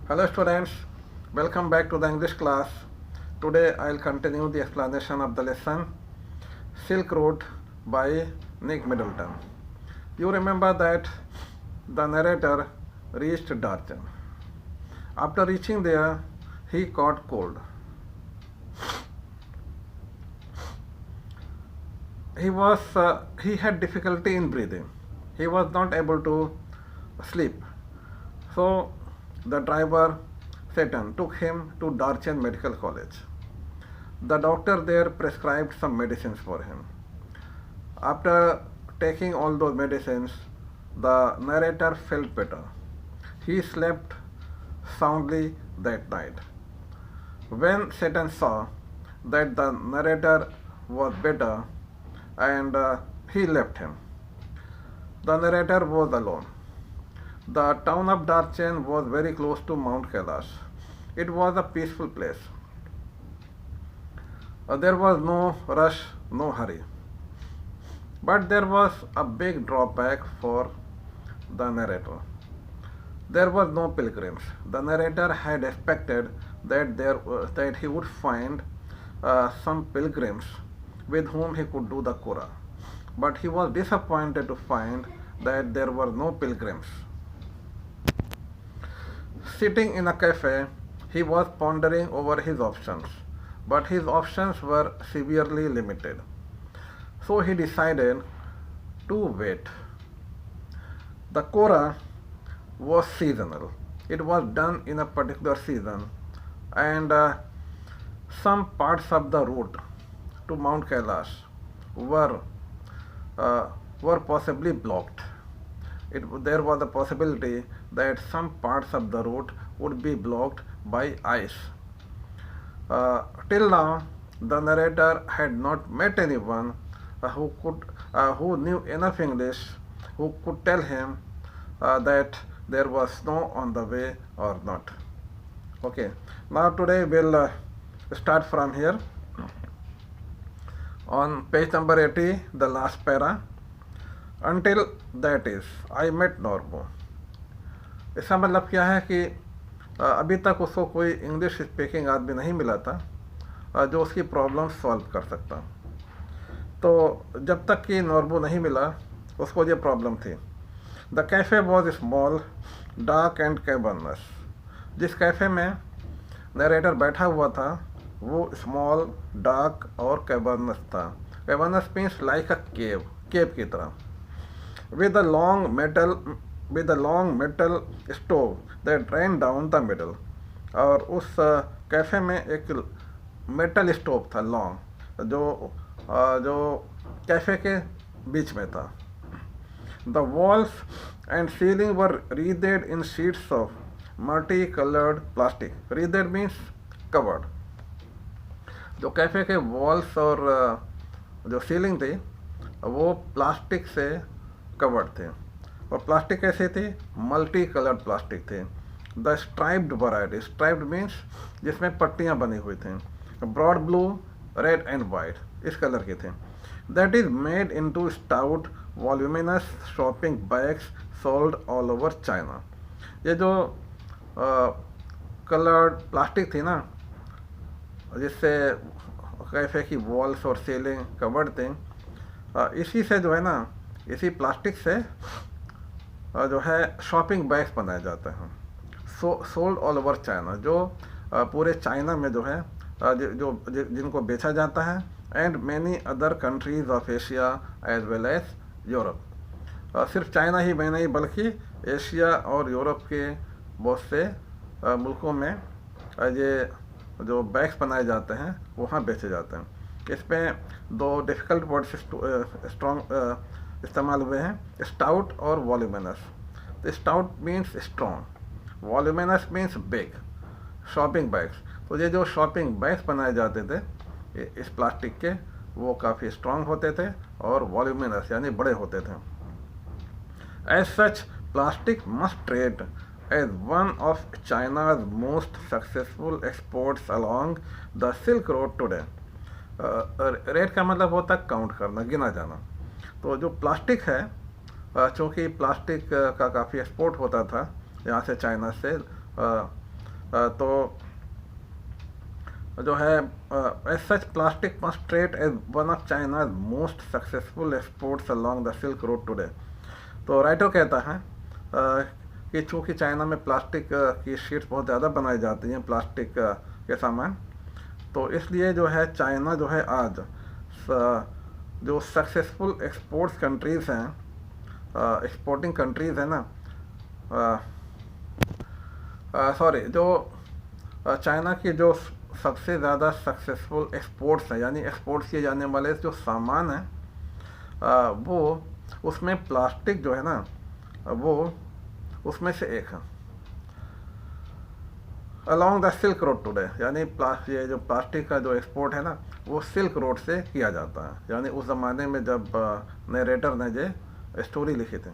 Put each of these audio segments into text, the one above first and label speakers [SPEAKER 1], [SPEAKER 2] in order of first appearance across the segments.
[SPEAKER 1] Hello students, welcome back to the English class. Today I'll continue the explanation of the lesson Silk Road by Nick Middleton. You remember that the narrator reached Darjan. After reaching there, he caught cold. He had difficulty in breathing. He was not able to sleep. So the driver Satan took him to Darchen Medical College. The doctor there prescribed some medicines for him. After taking all those medicines, the narrator felt better. He slept soundly that night. When Satan saw that the narrator was better and he left him, the narrator was alone. The town of Darchen was very close to Mount Kailash. It was a peaceful place. There was no rush, no hurry. But there was a big drawback for the narrator. There were no pilgrims. The narrator had expected that he would find some pilgrims with whom he could do the Kura. But he was disappointed to find that there were no pilgrims. Sitting in a cafe, he was pondering over his options, but his options were severely limited. So he decided to wait. The Kora was seasonal. It was done in a particular season, and some parts of the route to Mount Kailash were were possibly blocked. There was a possibility that some parts of the route would be blocked by ice. Till now, the narrator had not met anyone who knew enough English who could tell him that there was snow on the way or not. Okay, now today we'll start from here. On page number 80, the last para. Until that is, I met Norbo. इसका मतलब क्या है कि अभी तक उसको कोई English speaking आदमी नहीं मिला था जो उसकी प्रॉब्लम सॉल्व कर सकता. तो जब तक कि नॉर्बो नहीं मिला उसको ये प्रॉब्लम थी. The cafe was small dark and cavernous. जिस कैफ़े में नरेटर बैठा हुआ था वो स्मॉल डार्क और कैबर्नस था. कैबर्नस मीन्स लाइक अ केव की तरह. with a long metal stove that ran down the middle. और उस कैफ़े में एक मेटल स्टोव था लॉन्ग जो कैफ़े के बीच में था. The walls and ceiling were wreathed in sheets of multi coloured plastic. Wreathed means covered. जो कैफ़े के वॉल्स और जो सीलिंग थी वो प्लास्टिक से कवर्ड थे. और प्लास्टिक कैसे थे? मल्टी कलर्ड प्लास्टिक थे. The striped variety. Striped means जिसमें पट्टियाँ बनी हुई थी. Broad blue, red and white इस कलर के थे. That is made into stout voluminous shopping bags sold all over China. ये जो कलर्ड प्लास्टिक थी ना जिससे कैफे की वॉल्स और सीलिंग कवर्ड थे, इसी से जो है ना इसी प्लास्टिक से जो है शॉपिंग बैग्स बनाए जाते हैं. Sold all over China. जो पूरे चाइना में जो है जिनको बेचा जाता है. And many other countries of Asia as well as Europe. सिर्फ चाइना ही में नहीं बल्कि एशिया और यूरोप के बहुत से मुल्कों में ये जो बैग्स बनाए जाते हैं वहाँ बेचे जाते हैं. इसमें दो डिफ़िकल्ट वर्ड्स स्ट्रॉन्ग इस्तेमाल हुए हैं, स्टाउट और वॉल्यूमिनस. तो stout means strong, voluminous means big. Shopping bags. तो ये जो शॉपिंग बैग्स बनाए जाते थे इस प्लास्टिक के वो काफ़ी स्ट्रॉन्ग होते थे और वॉल्यूमिनस यानी बड़े होते थे. As such plastic must trade as one of China's most successful exports along the Silk Road today. Rate का मतलब होता है काउंट करना, गिना जाना. तो जो प्लास्टिक है चूँकि प्लास्टिक का काफ़ी एक्सपोर्ट होता था यहाँ से चाइना से तो जो है as such plastic must trade as one of China's most successful exports along the Silk Road today. तो राइटर कहता है कि चूँकि चाइना में प्लास्टिक की शीट्स बहुत ज़्यादा बनाई जाती हैं, प्लास्टिक के सामान, तो इसलिए जो है चाइना जो है आज जो सक्सेसफुल एक्सपोर्ट्स कंट्रीज़ हैं, एक्सपोर्टिंग कंट्रीज़ है ना, सॉरी, जो चाइना की जो सबसे ज़्यादा सक्सेसफुल एक्सपोर्ट्स हैं, यानी एक्सपोर्ट किए जाने वाले जो सामान हैं वो उसमें प्लास्टिक जो है ना, वो उसमें से एक है। Along the Silk Road today, यानी ये जो प्लास्टिक का जो एक्सपोर्ट है ना, वो सिल्क रोड से किया जाता है। यानी उस ज़माने में जब नरेटर ने ये स्टोरी लिखी थी।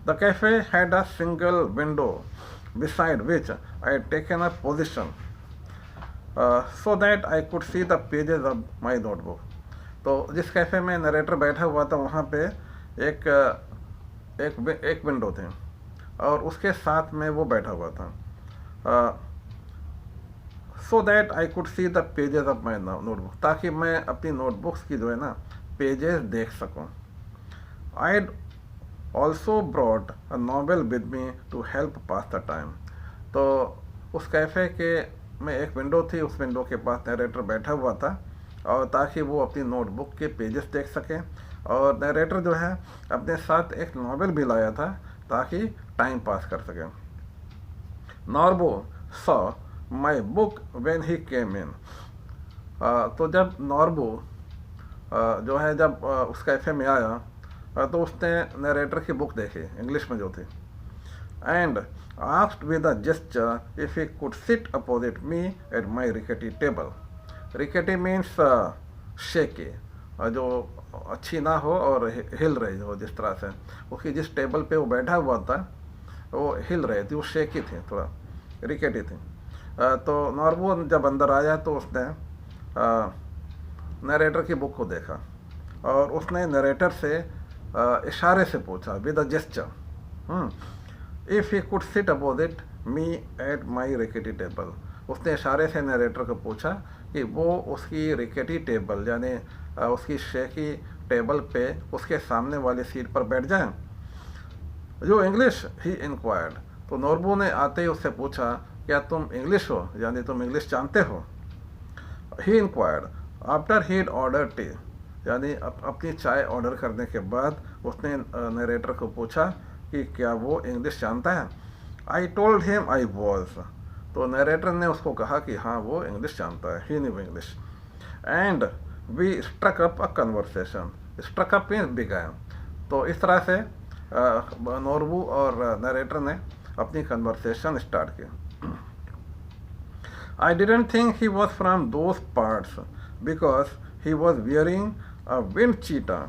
[SPEAKER 1] The cafe had a single window beside which I had taken a position so that I could see the pages of my notebook। तो जिस कैफ़े में नरेटर बैठा हुआ था वहाँ पे एक विंडो थी और उसके साथ में वो बैठा हुआ था, so that I could see the pages of my notebook, ताकि मैं अपनी नोटबुक्स की जो है ना पेजेस देख सकूँ। I also brought a novel with me to help pass the time. तो उस कैफ़े के में एक विंडो थी, उस विंडो के पास नरेटर बैठा हुआ था और ताकि वो अपनी नोटबुक के पेजेस देख सकें, और नरेटर जो है अपने साथ एक नॉवेल भी लाया था ताकि टाइम पास कर सकें। Norbu saw my book when he came in. तो जब नॉर्बो जो है जब उस कैफ़े में आया तो उसने नरेटर की बुक देखी, इंग्लिश में जो थी, and asked with a gesture if he could sit opposite me at my rickety table. Rickety means shaky, जो अच्छी ना हो और हिल रही हो, जिस तरह से उसकी जिस टेबल पे वो बैठा हुआ था वो हिल रही थी, वो शेकी थी, थोड़ा रिकेटी थी। तो नॉर्बो जब अंदर आया तो उसने नरेटर की बुक को देखा और उसने नरेटर से इशारे से पूछा, with a gesture, if he could sit opposite me at my rickety table. उसने इशारे से नरेटर को पूछा कि वो उसकी रिकेटी टेबल यानी उसकी शेकी टेबल पे उसके सामने वाली सीट पर बैठ जाएं। जो इंग्लिश ही इंक्वायर्ड। तो नॉर्बो ने आते ही उससे पूछा, क्या तुम इंग्लिश हो, यानी तुम इंग्लिश जानते हो। He inquired after he order tea, यानी अपनी चाय ऑर्डर करने के बाद उसने नरेटर को पूछा कि क्या वो इंग्लिश जानता है। I told him I was. तो नरेटर ने उसको कहा कि हाँ वो इंग्लिश जानता है, he knew English. And we struck up a conversation. Struck up means began. तो इस तरह से नॉर्बो और नरेटर ने अपनी कन्वर्सेशन स्टार्ट की। I didn't think he was from those parts because he was wearing a wind cheetah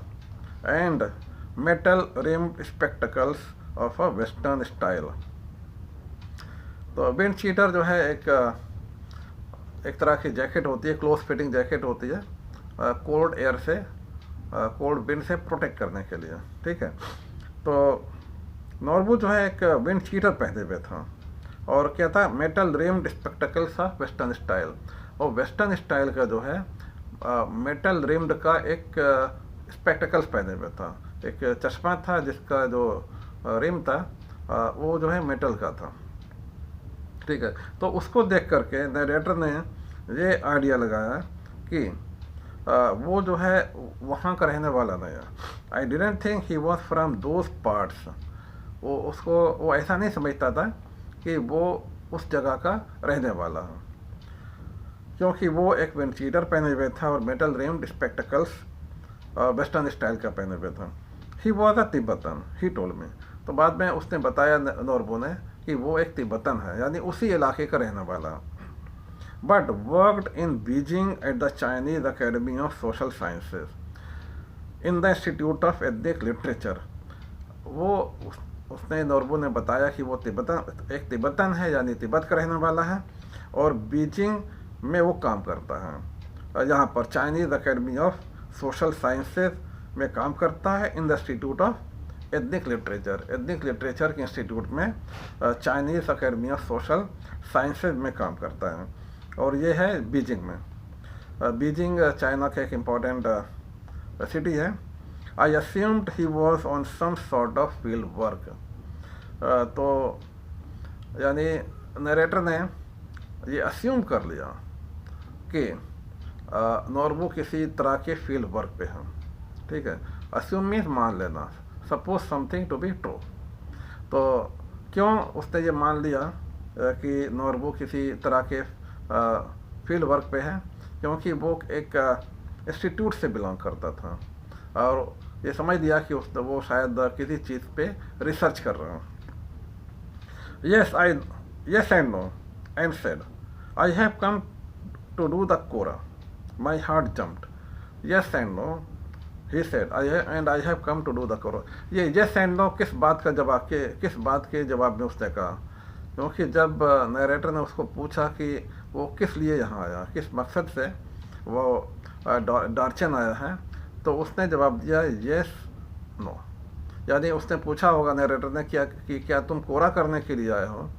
[SPEAKER 1] and metal rimmed spectacles of a western style। तो wind cheater जो है एक तरह की जैकेट होती है, क्लोज फिटिंग जैकेट होती है, कोल्ड एयर से, कोल्ड विंड से प्रोटेक्ट करने के लिए, ठीक है। तो नॉर्बो जो है एक विंड चीटर पहने हुए था और क्या था, metal rimmed spectacles of western style. और वेस्टर्न स्टाइल का जो है मेटल रिम्ड का एक स्पेक्टिकल्स पहने हुए था, एक चश्मा था जिसका जो रिम था वो जो है मेटल का था, ठीक है। तो उसको देख करके नरेटर ने ये आइडिया लगाया कि वो जो है वहाँ का रहने वाला नहीं है। I didn't think he was from those parts. वो ऐसा नहीं समझता था कि वो उस जगह का रहने वाला है, क्योंकि वो एक विंड चीटर पहने हुए था और metal rimmed spectacles western style का पहने हुए था। He was a Tibetan, he told me. तो बाद में उसने बताया नॉर्बो ने कि वो एक तिब्बतन है, यानी उसी इलाके का रहने वाला। But worked in Beijing at the Chinese academy of social sciences in the institute of ethnic literature. उसने नॉर्बो ने बताया कि वो एक तिब्बतन है, यानी तिब्बत का रहने वाला है और बीजिंग में वो काम करता है, यहाँ पर Chinese academy of social sciences में काम करता है, in the institute of ethnic literature के इंस्टीट्यूट में Chinese academy of social sciences में काम करता है, और ये है बीजिंग में। बीजिंग चाइना का एक इम्पॉर्टेंट सिटी है। I assumed he was on some sort of field work. तो यानी नरेटर ने ये अस्यूम कर लिया कि नॉर्बू किसी तरह के फील्ड वर्क पे हैं, ठीक है। अस्यूम मीन्स मान लेना, suppose something to be true. तो क्यों उसने ये मान लिया कि नॉर्बू किसी तरह के फील्ड वर्क पे है? क्योंकि वो एक इंस्टीट्यूट से बिलोंग करता था, और ये समझ लिया कि वो शायद किसी चीज़ पे रिसर्च कर रहा है। Yes and no, and said, I have come to do the Kora. My heart jumped. Yes and no, he said, I have come to do the Kora. ये yes and no किस बात के जवाब में उसने कहा? क्योंकि जब नरेटर ने उसको पूछा कि वो किस लिए यहाँ आया, किस मकसद से वो डार्चन आया है, तो उसने जवाब दिया येस नो। यानी उसने पूछा होगा नरेटर ने क्या तुम कोरा करने के लिए आए हो,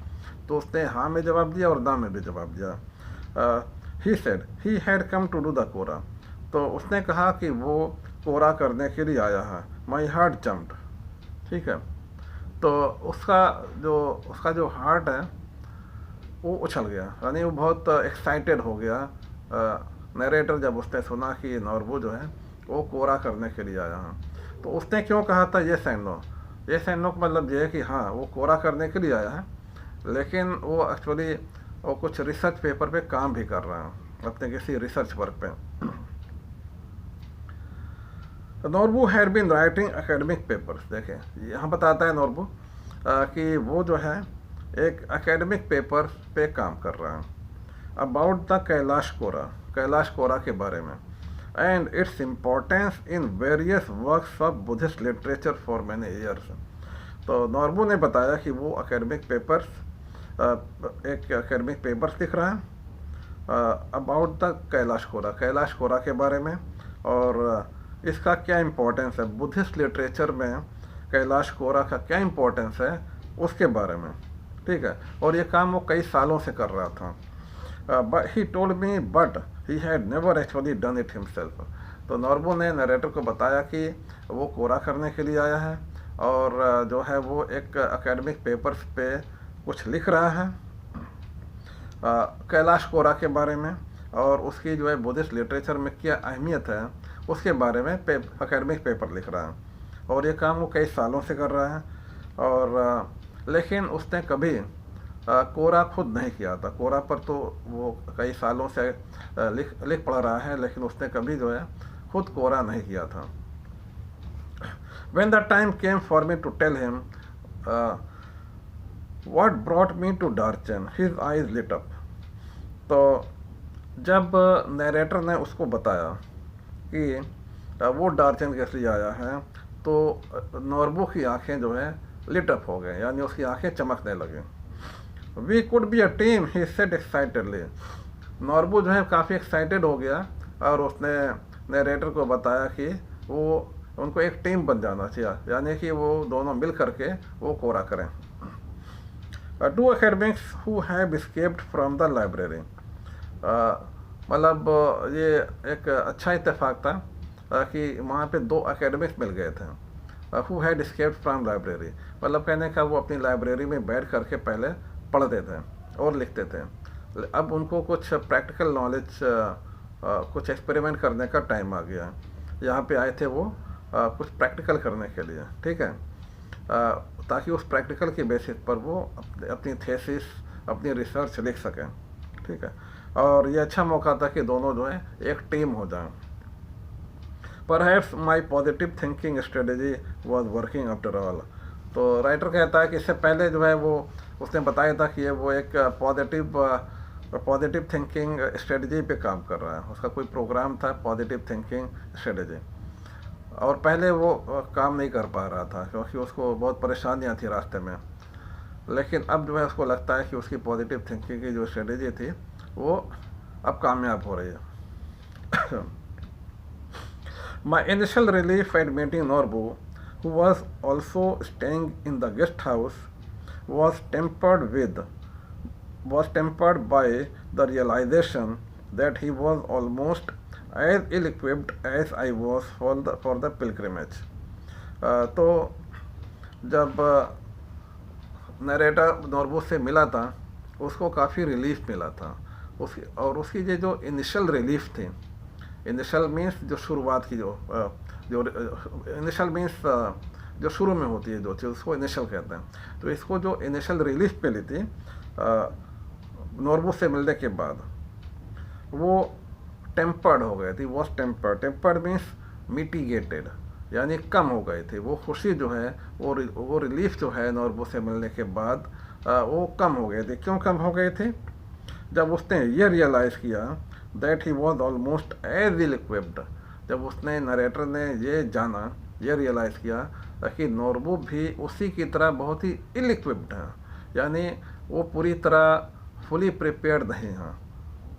[SPEAKER 1] तो उसने हाँ में जवाब दिया और ना में भी जवाब दिया। He said he had come to do the kora. तो उसने कहा कि वो कोरा करने के लिए आया है। माई हार्ट जम्प्ड, ठीक है। तो उसका जो हार्ट है वो उछल गया, यानी वो बहुत एक्साइटेड हो गया नरेटर जब उसने सुना कि नॉर्बू जो है वो कोरा करने के लिए आया है। तो उसने क्यों कहा था ये सैनो? ये सैनो का मतलब ये है कि हाँ वो कोरा करने के लिए आया है, लेकिन वो एक्चुअली वो कुछ रिसर्च पेपर पे काम भी कर रहा है, अपने किसी रिसर्च वर्क पे। Norbu had been writing academic papers. देखें यहाँ बताता है नॉर्बू कि वो जो है एक एकेडमिक पेपर पे काम कर रहा है अबाउट द कैलाश कोरा के बारे में, and its importance in various works of Buddhist literature for many years. तो नॉर्बू ने बताया कि वो एकेडमिक पेपर्स लिख रहा है अबाउट द कैलाश कोरा के बारे में, और इसका क्या इम्पोर्टेंस है बुद्धिस्ट लिटरेचर में, कैलाश कोरा का क्या इम्पोर्टेंस है उसके बारे में, ठीक है। और ये काम वो कई सालों से कर रहा था। He told me but he had never actually done it himself. तो नॉर्बू ने नरेटर को बताया कि वो कोरा करने के लिए आया है, और जो है वो एक एकेडमिक पेपर्स पे कुछ लिख रहा है कैलाश कोरा के बारे में, और उसकी जो है बुद्धिस्ट लिटरेचर में क्या अहमियत है उसके बारे में एकेडमिक पेपर लिख रहा है, और ये काम वो कई सालों से कर रहा है। और लेकिन उसने कभी कोरा खुद नहीं किया था। कोरा पर तो वो कई सालों से लिख पढ़ रहा है, लेकिन उसने कभी जो है खुद कोरा नहीं किया था। When the time came for me to tell him what brought me to Darchen, his eyes lit up. तो जब नरेटर ने उसको बताया कि वो डार्चन कैसे लिए आया है, तो नॉर्बू की आंखें जो है लिटअप हो गए, यानी उसकी आंखें चमकने लगी। We could be a team, he said excitedly. Norbu जो है काफ़ी एक्साइटेड हो गया, और उसने नरेटर को बताया कि वो उनको एक टीम बन जाना चाहिए, यानी कि वो दोनों मिल करके वो कोरा करें। Two academics who have escaped from the library. मतलब ये एक अच्छा इत्तेफाक था कि वहाँ पे दो एकेडमिक्स मिल गए थे। Who had escaped from library मतलब कहने का वो अपनी लाइब्रेरी में बैठ करके पहले पढ़ते थे और लिखते थे। अब उनको कुछ प्रैक्टिकल नॉलेज, कुछ एक्सपेरिमेंट करने का टाइम आ गया। यहाँ पे आए थे वो कुछ प्रैक्टिकल करने के लिए, ठीक है, ताकि उस प्रैक्टिकल के बेसिस पर वो अपनी थेसिस, अपनी रिसर्च लिख सकें, ठीक है। और ये अच्छा मौका था कि दोनों जो है एक टीम हो जाएं। Perhaps my positive thinking strategy was working after all. तो राइटर कहता है कि इससे पहले जो है वो उसने बताया था कि वो एक पॉजिटिव थिंकिंग स्ट्रेटजी पे काम कर रहा है। उसका कोई प्रोग्राम था पॉजिटिव थिंकिंग स्ट्रेटजी, और पहले वो काम नहीं कर पा रहा था क्योंकि उसको बहुत परेशानियां थी रास्ते में। लेकिन अब जो है उसको लगता है कि उसकी पॉजिटिव थिंकिंग की जो स्ट्रेटजी थी वो अब कामयाब हो रही है। My initial relief eight meeting Norbu who was also staying in the guest house, was tempered with was tempered by the realization that he was almost as ill equipped as I was for the pilgrimage. तो जब narrator नॉर्बो से मिला था उसको काफ़ी relief मिला था। उसकी ये जो इनिशियल रिलीफ थी, इनिशियल मीन्स जो शुरुआत की जो इनिशियल मीन्स जो शुरू में होती है जो चीज़ उसको इनिशियल कहते हैं। तो इसको जो इनिशियल रिलीफ मिली थी नॉर्बो से मिलने के बाद, वो टेम्पर्ड हो गए थे। वॉज टेम्पर्ड मीन्स मिटिगेटेड, यानी कम हो गए थे। वो खुशी जो है वो रिलीफ जो है नॉर्बो से मिलने के बाद वो कम हो गए थे। क्यों कम हो गए थे? जब उसने ये रियलाइज़ किया that he was almost as ill equipped, जब उसने नरेटर ने ये जाना, ये रियलाइज़ किया कि नॉर्बो भी उसी की तरह बहुत ही इल इक्विप्ड है, यानी वो पूरी तरह फुली प्रिपेयर्ड नहीं हैं।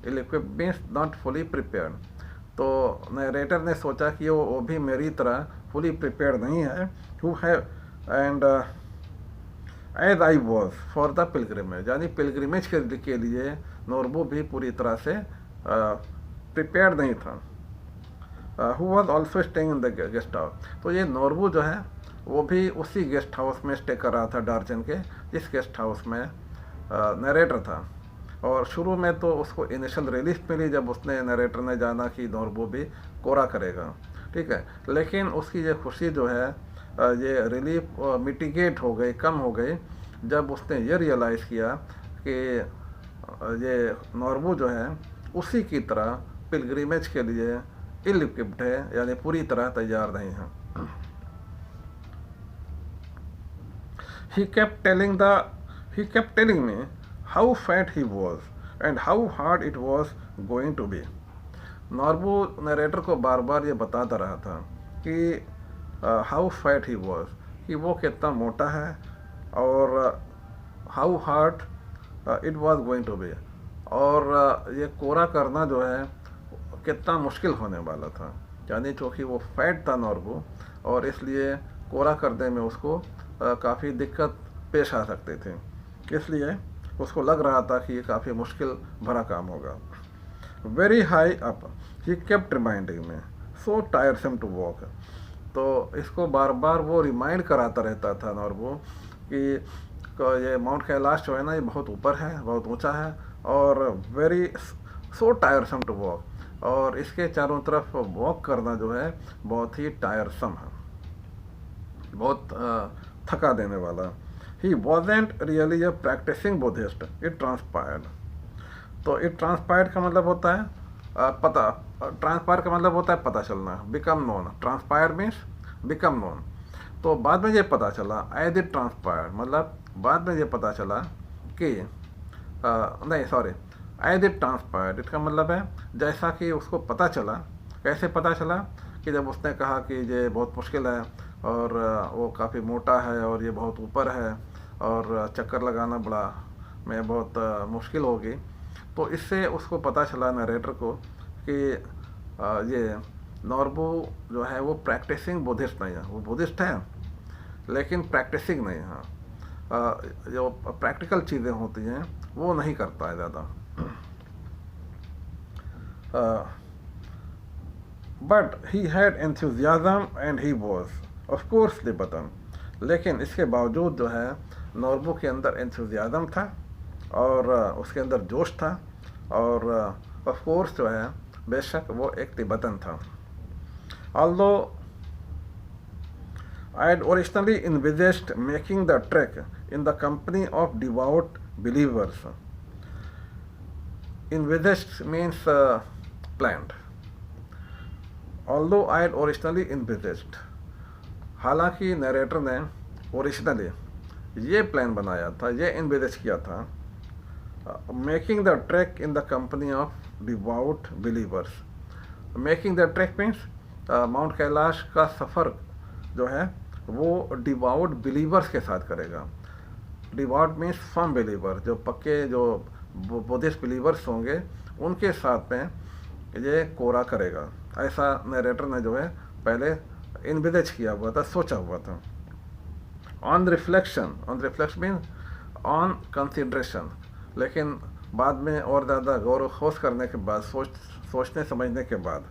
[SPEAKER 1] Ill equipped means not fully prepared. तो नरेटर ने सोचा कि वो भी मेरी तरह फुली प्रिपेयर्ड नहीं है, हु है and as I was for the pilgrimage, यानी पिलग्रिमेज के लिए नॉर्बो भी पूरी तरह से प्रिपेयर्ड नहीं था। Who was also staying in the guest house, तो ये नॉर्बो जो है वो भी उसी गेस्ट हाउस में स्टे कर रहा था डार्जन के, जिस गेस्ट हाउस में नरेटर था। और शुरू में तो उसको इनिशियल रिलीफ मिली जब उसने नरेटर ने जाना कि नॉर्बो भी कोरा करेगा, ठीक है। लेकिन उसकी ये खुशी जो है ये रिलीफ मिटिगेट हो गई, कम हो गई, जब उसने ये रियलाइज़ किया कि ये नॉर्बो जो है उसी की तरह पिलग्रिमेज के लिए इल इक्विप्ड है, यानी पूरी तरह तैयार नहीं है। He kept telling me how fat he was and how hard it was going to be. Norbu narrator को बार बार ये बताता रहा था कि हाउ फैट ही वॉज, कि वो कितना मोटा है, और how hard it was going to be, और ये कोरा करना जो है कितना मुश्किल होने वाला था। यानी चूँकि वो फैट था नॉर्बो, और इसलिए कोरा करने में उसको काफ़ी दिक्कत पेश आ सकते थे, इसलिए उसको लग रहा था कि ये काफ़ी मुश्किल भरा काम होगा। Very high up he kept reminding में सो टायरसम टू वॉक, तो इसको बार बार वो रिमाइंड कराता रहता था नॉर्बो कि ये माउंट कैलाश जो है ना, ये बहुत ऊपर है, बहुत ऊंचा है, और very so tiresome to walk, और इसके चारों तरफ वॉक करना जो है बहुत ही टायरसम है, बहुत थका देने वाला। He wasn't really a practising Buddhist, it transpired. तो इट ट्रांसपायर्ड का मतलब होता है पता, ट्रांसपायर का मतलब होता है पता चलना, become known. Transpire means become known. तो बाद में ये पता चला, एज इट ट्रांसपायर, मतलब बाद में ये पता चला कि नहीं सॉरी, एज इट ट्रांसपायर्ड, इसका मतलब है जैसा कि उसको पता चला। कैसे पता चला? कि जब उसने कहा कि ये बहुत मुश्किल है, और वो काफ़ी मोटा है, और ये बहुत ऊपर है, और चक्कर लगाना बड़ा में बहुत मुश्किल होगी। तो इससे उसको पता चला नरेटर को कि ये नॉर्बो जो है वो प्रैक्टिसिंग बुद्धिस्ट नहीं है। वो बुद्धिस्ट है लेकिन प्रैक्टिसिंग नहीं है, जो प्रैक्टिकल चीज़ें होती हैं वो नहीं करता है ज़्यादा। But he had enthusiasm and he was of course Tibetan, लेकिन इसके बावजूद जो है नॉर्बो के अंदर एंथुजियाज्म था, और उसके अंदर जोश था, और ऑफ कोर्स जो है बेशक वो एक तिब्बतन था। Although I had originally envisaged making the trek in the company of devout believers. Envisaged means planned. Although I had originally envisaged, हालांकि नरेटर ने ओरिजिनली ये प्लान बनाया था, ये इन्विजेज किया था, making the track in the company of devout believers. Making the track means mount Kailash का सफ़र जो है वो डिवाउट बिलीवर्स के साथ करेगा। डिवाउट मीन्स फर्म बिलीवर, जो पक्के जो बुद्धिस्ट बिलीवर्स होंगे उनके साथ में ये कोरा करेगा। ऐसा नरेटर ने जो है पहले इनविदेज किया हुआ था, सोचा हुआ था। On reflection mean on consideration, लेकिन बाद में और ज़्यादा गौर खोज करने के बाद, सोचने समझने के बाद,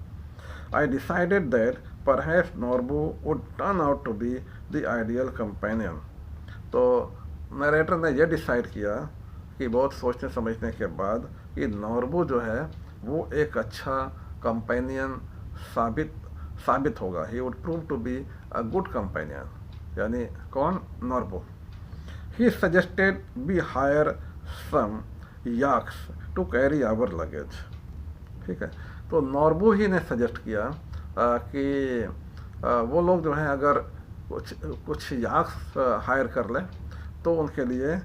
[SPEAKER 1] I decided that perhaps Norbu would turn out to be the ideal companion. तो नरेटर ने यह डिसाइड किया कि बहुत सोचने समझने के बाद कि नॉर्बू जो है वो एक अच्छा कंपेनियन साबित होगा। He would prove to be a good companion, यानी कौन? Norbu. He suggested we hire some yaks to carry our luggage. ठीक है, तो नॉर्बू ही ने सजेस्ट किया कि वो लोग जो हैं अगर कुछ याक्स हायर कर लें तो उनके लिए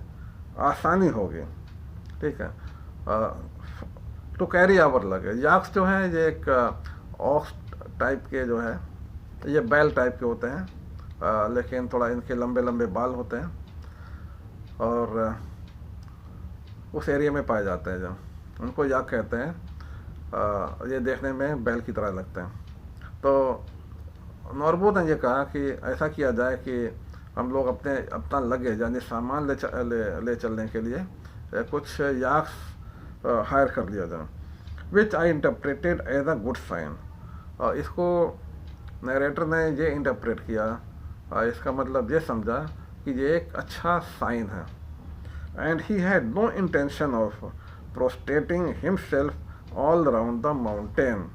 [SPEAKER 1] आसानी होगी। ठीक है, टू कैरी आवर लगेज। याक्स जो है ये एक ऑक्स टाइप के जो है, ये बैल टाइप के होते हैं, लेकिन थोड़ा इनके लंबे लंबे बाल होते हैं और उस एरिया में पाए जाते हैं, जो उनको याक कहते हैं। ये देखने में बैल की तरह लगते हैं। तो नॉर्बू ने ये कहा कि ऐसा किया जाए कि हम लोग अपना लगेज यानी सामान ले चलने के लिए कुछ याक्स हायर कर लिया जाए, which I interpreted as a good sign. इसको नरेटर ने ये इंटरप्रेट किया, इसका मतलब ये समझा कि ये एक अच्छा साइन है। And he had no intention of prostrating himself all around the mountain.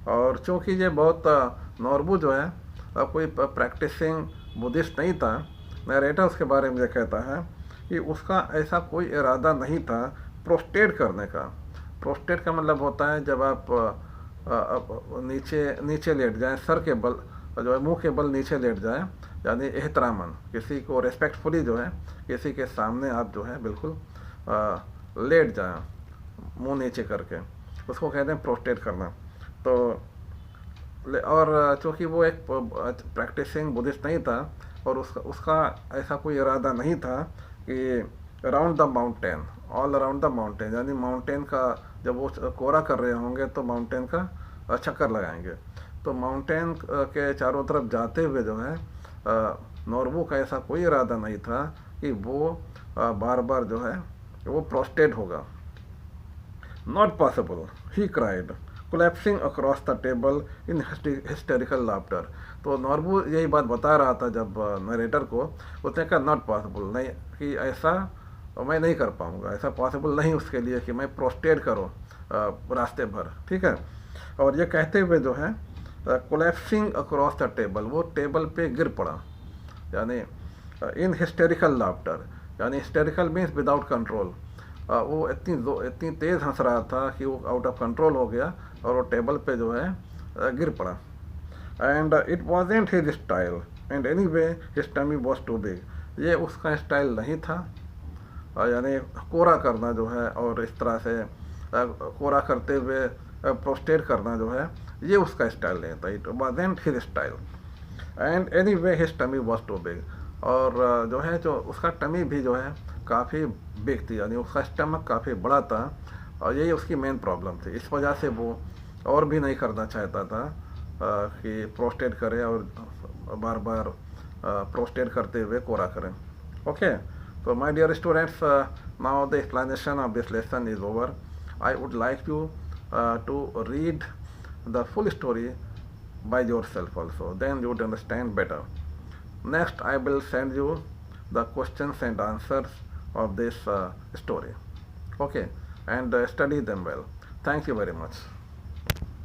[SPEAKER 1] और चूँकि ये बहुत नॉर्बू जो है कोई प्रैक्टिसिंग बुद्धिस्ट नहीं था, नरेटर उसके बारे में ये कहता है कि उसका ऐसा कोई इरादा नहीं था प्रोस्टेट करने का। प्रोस्टेट का मतलब होता है जब आप नीचे लेट जाएं, सर के बल जो है मुंह के बल नीचे लेट जाएं, यानी एहतरामन, किसी को रेस्पेक्टफुली जो है किसी के सामने आप जो है बिल्कुल लेट जाएं मुंह नीचे करके, उसको कहते हैं प्रोस्टेट करना। तो और चूँकि वो एक प्रैक्टिसिंग बुद्धिस्ट नहीं था और उसका ऐसा कोई इरादा नहीं था कि around the mountain, all around the mountain, यानी माउंटेन का जब वो कोरा कर रहे होंगे तो माउंटेन का चक्कर लगाएंगे। तो माउंटेन के चारों तरफ जाते हुए जो है नॉर्बू का ऐसा कोई इरादा नहीं था कि वो बार बार जो है वो प्रोस्टेट होगा। Not possible, he cried, collapsing across the table in hysterical laughter. तो नॉर्बू यही बात बता रहा था जब नरेटर को, उसने कहा नॉट पॉसिबल, नहीं, कि ऐसा मैं नहीं कर पाऊँगा, ऐसा पॉसिबल नहीं उसके लिए कि मैं प्रोस्टेट करूँ रास्ते भर। ठीक है, और ये कहते हुए जो है कोलैप्सिंग अक्रॉस द टेबल, वो टेबल पे गिर पड़ा, यानी इन हिस्टेरिकल लाफ्टर, यानी हिस्टेरिकल मीन्स विदाउट कंट्रोल। वो इतनी तेज़ हंस रहा था कि वो आउट ऑफ कंट्रोल हो गया और वो टेबल पे जो है गिर पड़ा। And it wasn't his style and anyway his tummy was too big. ये उसका स्टाइल नहीं था, यानी कोरा करना जो है और इस तरह से कोरा करते हुए प्रोस्टेट करना जो है ये उसका स्टाइल नहीं था। It wasn't his style and anyway his tummy was too big. और जो है जो उसका टमी भी जो है काफ़ी बिग थी, यानी उसका स्टमक काफ़ी बड़ा था और यही उसकी मेन प्रॉब्लम थी। इस वजह से वो और भी नहीं करना चाहता था कि प्रोस्टेट करे और बार बार प्रोस्टेट करते हुए कोरा करें। ओके, तो my dear students, now the explanation of this lesson is over. I would like you to read the full story by yourself also, then you would understand better. Next I will send you the questions and answers of this story, okay, and study them well. Thank you very much.